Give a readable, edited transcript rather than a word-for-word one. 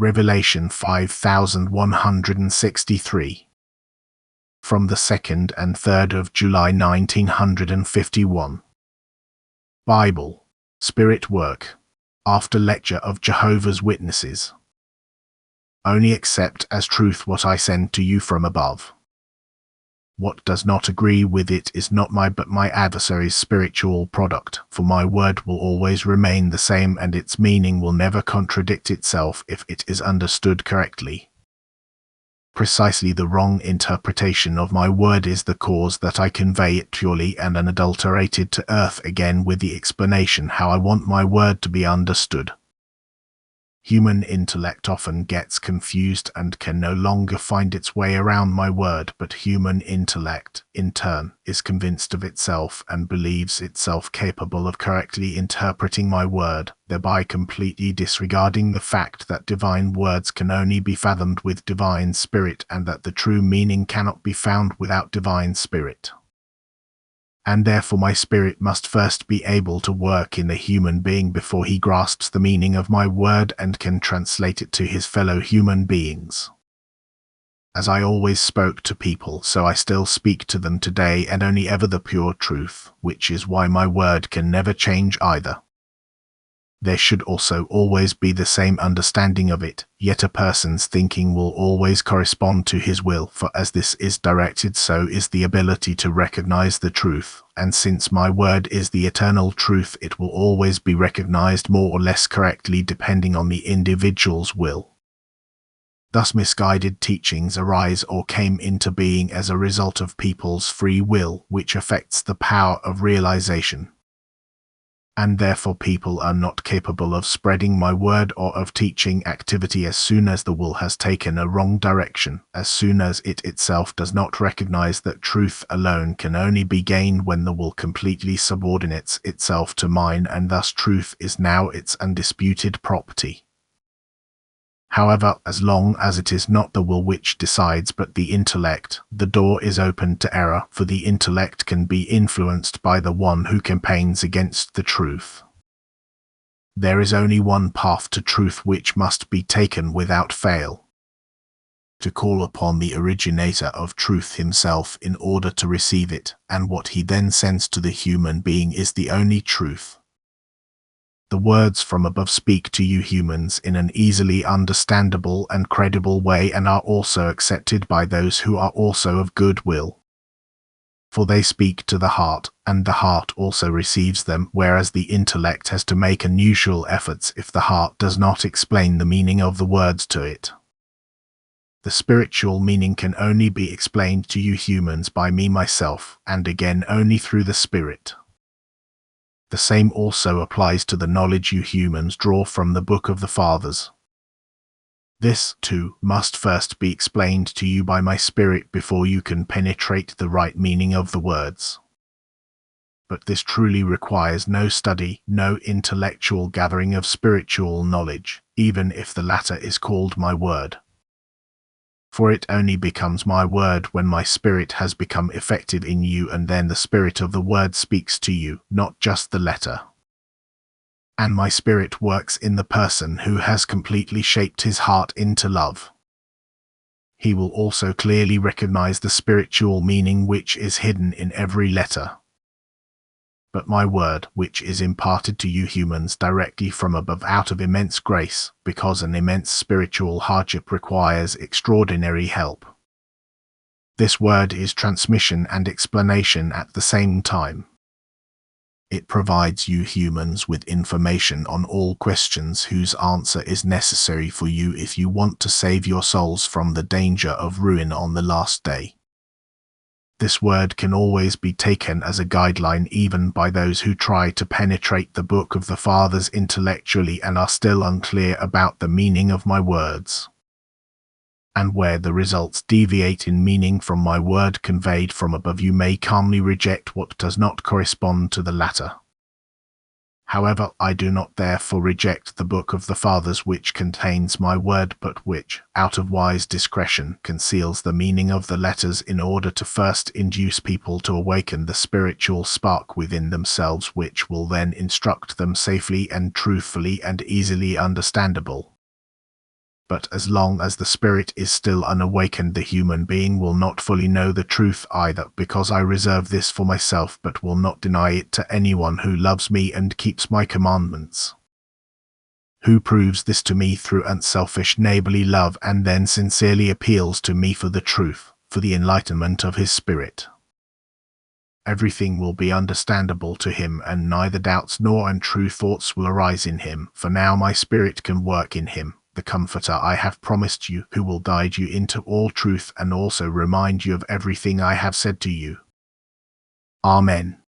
Revelation 5163. From the 2nd and 3rd of July 1951. Bible, Spirit Work, after lecture of Jehovah's Witnesses. Only accept as truth what I send to you from above. What does not agree with it is not my but my adversary's spiritual product, for my word will always remain the same and its meaning will never contradict itself if it is understood correctly. Precisely the wrong interpretation of my word is the cause that I convey it purely and unadulterated to earth again with the explanation how I want my word to be understood. Human intellect often gets confused and can no longer find its way around my word, but human intellect, in turn, is convinced of itself and believes itself capable of correctly interpreting my word, thereby completely disregarding the fact that divine words can only be fathomed with divine spirit and that the true meaning cannot be found without divine spirit. And therefore my spirit must first be able to work in the human being before he grasps the meaning of my word and can translate it to his fellow human beings. As I always spoke to people, so I still speak to them today, and only ever the pure truth, which is why my word can never change either. There should also always be the same understanding of it, yet a person's thinking will always correspond to his will, for as this is directed so is the ability to recognize the truth, and since my word is the eternal truth it will always be recognized more or less correctly depending on the individual's will. Thus misguided teachings arise or came into being as a result of people's free will, which affects the power of realization. And therefore people are not capable of spreading my word or of teaching activity as soon as the will has taken a wrong direction, as soon as it itself does not recognize that truth alone can only be gained when the will completely subordinates itself to mine, and thus truth is now its undisputed property. However, as long as it is not the will which decides but the intellect, the door is open to error, for the intellect can be influenced by the one who campaigns against the truth. There is only one path to truth which must be taken without fail: to call upon the originator of truth himself in order to receive it, and what he then sends to the human being is the only truth. The words from above speak to you humans in an easily understandable and credible way and are also accepted by those who are also of good will. For they speak to the heart, and the heart also receives them, whereas the intellect has to make unusual efforts if the heart does not explain the meaning of the words to it. The spiritual meaning can only be explained to you humans by me myself, and again only through the Spirit. The same also applies to the knowledge you humans draw from the Book of the Fathers. This, too, must first be explained to you by my Spirit before you can penetrate the right meaning of the words. But this truly requires no study, no intellectual gathering of spiritual knowledge, even if the latter is called my word. For it only becomes my word when my spirit has become effective in you, and then the spirit of the word speaks to you, not just the letter. And my spirit works in the person who has completely shaped his heart into love. He will also clearly recognize the spiritual meaning which is hidden in every letter. But my word, which is imparted to you humans directly from above out of immense grace, because an immense spiritual hardship requires extraordinary help. This word is transmission and explanation at the same time. It provides you humans with information on all questions whose answer is necessary for you if you want to save your souls from the danger of ruin on the last day. This word can always be taken as a guideline even by those who try to penetrate the Book of the Fathers intellectually and are still unclear about the meaning of my words. And where the results deviate in meaning from my word conveyed from above, you may calmly reject what does not correspond to the latter. However, I do not therefore reject the Book of the Fathers which contains my word, but which, out of wise discretion, conceals the meaning of the letters in order to first induce people to awaken the spiritual spark within themselves, which will then instruct them safely and truthfully and easily understandable. but as long as the spirit is still unawakened, the human being will not fully know the truth either, because I reserve this for myself, but will not deny it to anyone who loves me and keeps my commandments, who proves this to me through unselfish neighborly love and then sincerely appeals to me for the truth, for the enlightenment of his spirit. Everything will be understandable to him, and neither doubts nor untrue thoughts will arise in him, for now my spirit can work in him, the Comforter I have promised you, who will guide you into all truth and also remind you of everything I have said to you. Amen.